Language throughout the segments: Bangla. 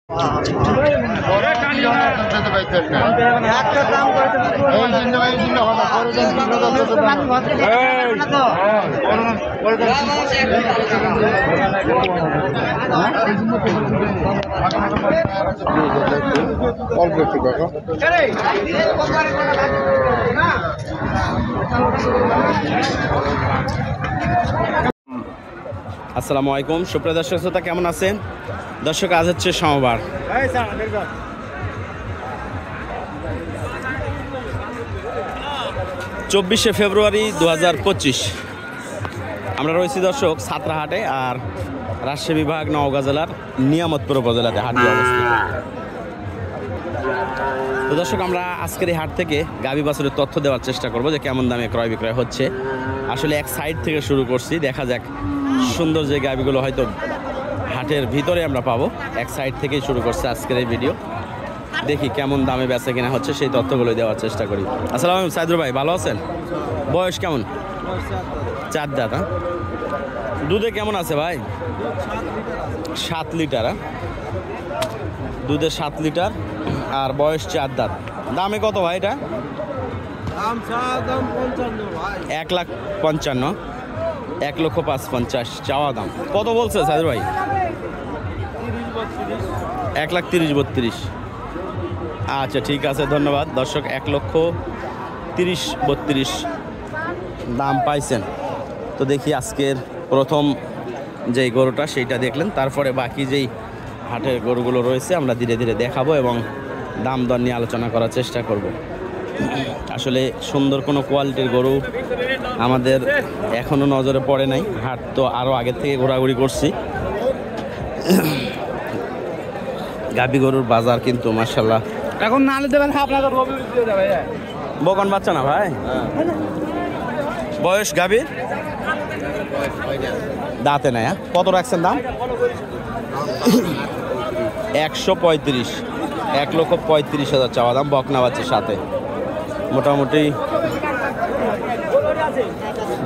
অল্প একটু দেখো আসসালামু আলাইকুম সুপ্রিয় দর্শক শ্রোতা, কেমন আছেন? দর্শক, আজ হচ্ছে সোমবার, 24শে ফেব্রুয়ারি 2025। আমরা রয়েছি দর্শক ছাত্রাহাটে, আর রাজশাহী বিভাগ নওগাঁ জেলার নিয়ামতপুর উপজেলাতে হাটটি অবস্থিত। তো দর্শক, আমরা আজকের এই হাট থেকে গাভী বাছুরের তথ্য দেওয়ার চেষ্টা করব যে কেমন দামে ক্রয় বিক্রয় হচ্ছে। আসলে এক সাইড থেকে শুরু করছি, দেখা যাক সুন্দর যে গাভীগুলো হয়তো হাটের ভিতরে আমরা পাবো। এক সাইড থেকেই শুরু করছে আজকের এই ভিডিও। দেখি কেমন দামে বেচা কিনা হচ্ছে, সেই তথ্যগুলো দেওয়ার চেষ্টা করি। আসসালামু আলাইকুম সাইদুর ভাই, ভালো আছেন? বয়স কেমন? 4 দাঁত। দুধে কেমন আছে ভাই? 7 লিটার। দুধে 7 লিটার আর বয়স 4 দাঁত। দামে কত ভাই এটা? 1,55,000, 1,05,50 চাওয়া দাম। কত বলছে সাইদুর ভাই? 1,30,32। আচ্ছা, ঠিক আছে, ধন্যবাদ। দর্শক, 1,30,32 দাম পাইছেন। তো দেখি আজকের প্রথম যেই গরুটা সেইটা দেখলেন, তারপরে বাকি যেই হাটের গরুগুলো রয়েছে আমরা ধীরে ধীরে দেখাবো এবং দাম দর নিয়ে আলোচনা করার চেষ্টা করব। আসলে সুন্দর কোনো কোয়ালিটির গরু আমাদের এখনও নজরে পড়ে নাই। হাট তো আরও আগের থেকে ঘোরাঘুরি করছি। গাভী গরুর বাজার কিন্তু মাশাআল্লাহ এখন না দেবেন আপনাদের বকন বাচ্চা না ভাই? বয়স গাভীর? দাঁতে নাই। কত রাখছেন দাম? 135, 1,35,000 চাওয়া দাম। বকনা বাচ্চার সাথে মোটামুটি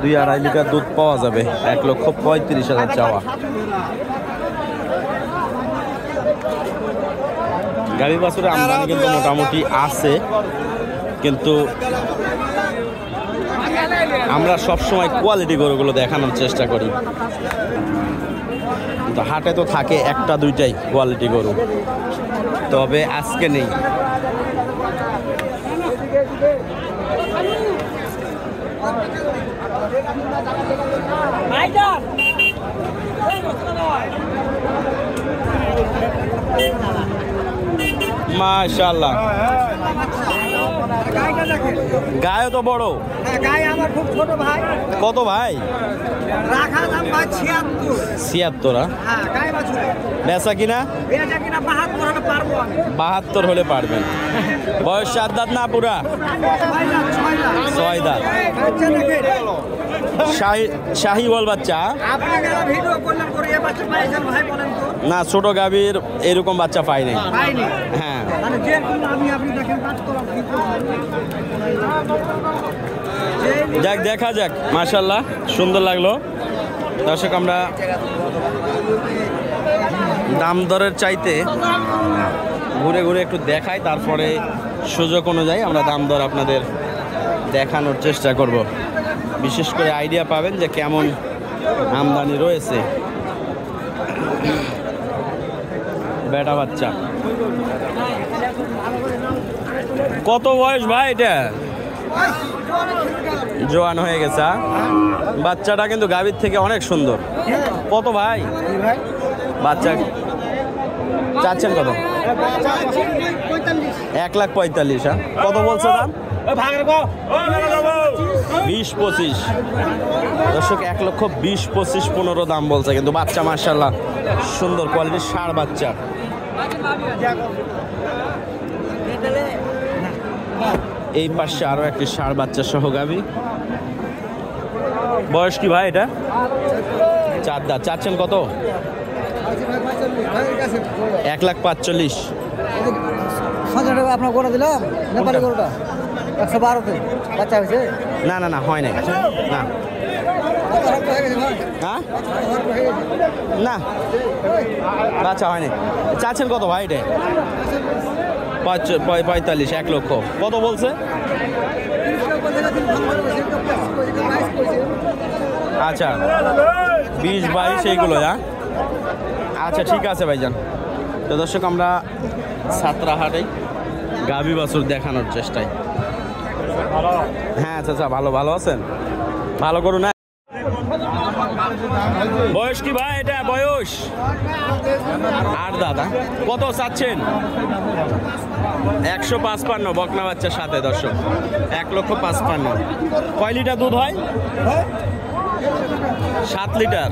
2-2.5 লিটার দুধ পাওয়া যাবে। 1,35,000 চাওয়া। গাভী বাছুরের আমদানি কিন্তু মোটামুটি আছে, কিন্তু আমরা সবসময় কোয়ালিটি গরুগুলো দেখানোর চেষ্টা করি। কিন্তু হাটে তো থাকে একটা দুইটাই কোয়ালিটি গরু, তবে আজকে নেই। মাশাআল্লাহ, গায়ে তো বড়। গায়ে আমার খুব ছোট ভাই। কত ভাই? রাখা দাম ভাই 76। হ্যাঁ, গায়ে বাছুর। বেচা কিনা? বেচা কিনা 72 হলে পারবো আমি। 72 হলে পারবেন। বয়স 4 দাঁত না পুরা? 6 দাঁত। শাহিওয়াল বাচ্চা? আপনারা ভিডিও করলেন করে এই বাচ্চা পাইছেন ভাই, বলেন তো? না, ছোট গাভীর এরকম বাচ্চা পাই নাই। পাইনি। হ্যাঁ, মানে যে আমি আপনি দেখেন কাজ করার কি যাক, দেখা যাক। মাশাআল্লাহ, সুন্দর লাগলো। দর্শক, আমরা দাম দরের চাইতে ঘুরে ঘুরে একটু দেখাই, তারপরে সুযোগ অনুযায়ী আমরা দাম দর আপনাদের দেখানোর চেষ্টা করব। বিশেষ করে আইডিয়া পাবেন যে কেমন আমদানি রয়েছে। বেটা বাচ্চা কত বয়স ভাই? এটা জোয়ান হয়ে গেছে। বাচ্চাটা কিন্তু গাভীর থেকে অনেক সুন্দর। কত ভাই বাচ্চা চাচ্ছেন? কত? 1,45,000। কত বলছে দাম? 20-25। দর্শক, 1,20,25,15 দাম বলছে, কিন্তু বাচ্চা মাশাআল্লাহ সুন্দর কোয়ালিটির ষাঁড় বাচ্চা। এই পাশে আরো একটি ষাঁড় বাচ্চা সহ গাভী। বয়স কি ভাই এটা? 4 দাঁত। চাচ্ছেন কত? 1,45,000। আপনার করে দিলাম নেপালি গরুটা 112তে বাচ্চা হয়েছে। না না না, হয় নাই। না, হ্যাঁ না আচ্ছা হয়নি। চাচ্ছেন কত ভাই এটা? 45, 1 লক্ষ। কত বলছে? আচ্ছা 20, 22 এইগুলো। হ্যাঁ আচ্ছা ঠিক আছে ভাইজান। তো দর্শক আমরা সাতরাহাটেই গাভী বাছুর দেখানোর চেষ্টায়। হ্যাঁ আচ্ছা ভালো ভালো আছেন? ভালো করুন। না বয়স কি ভাই এটা? বয়স 8 দাদা। কত চাচ্ছেন? 155 বকনা বাচ্চার সাথে দর্শক। 1,55,000। কয় লিটার দুধ হয়? 7 লিটার।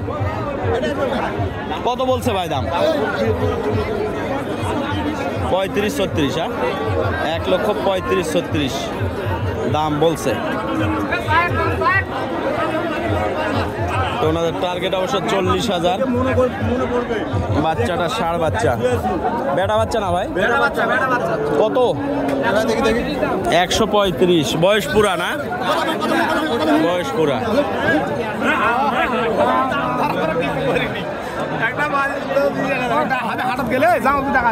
কত বলছে ভাই দাম? 35-36। হ্যাঁ 1,35,36 দাম বলছে। তো ওনাদের টার্গেট অবশ্য 40,000। বাচ্চাটা ষাঁড় বাচ্চা, বেটা বাচ্চা না ভাই? কত? 135। বয়স পুরা না? বয়স পুরা। হাটত গেলে যাও টাকা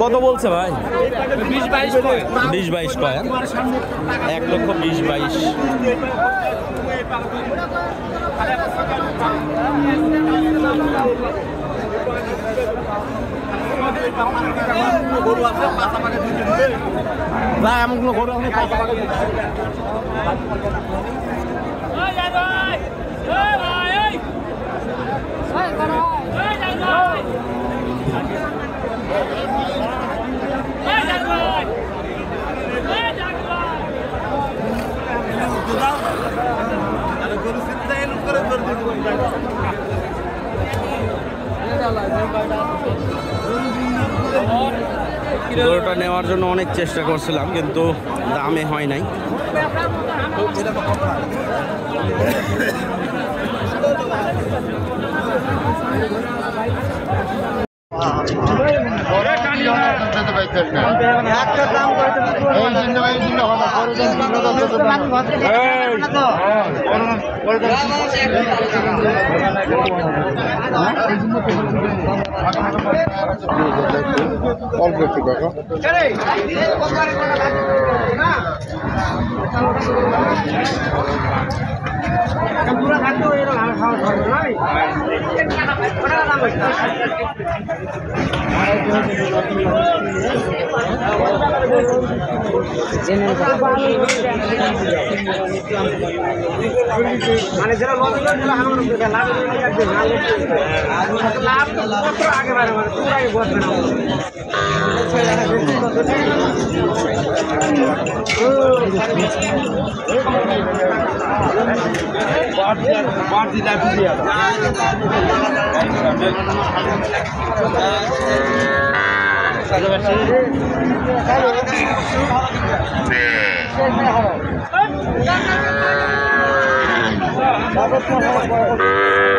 কত বলছে ভাই? 20-22 কয়? 1,20,22। এমনগুলো গরু গরুটা নেওয়ার জন্য অনেক চেষ্টা করছিলাম কিন্তু দামে হয় নাই। অল্প একটু দেখো মানে যেটা লাভ আগে বাড়ে মানে পুরো আগে বসবে না। Yeah.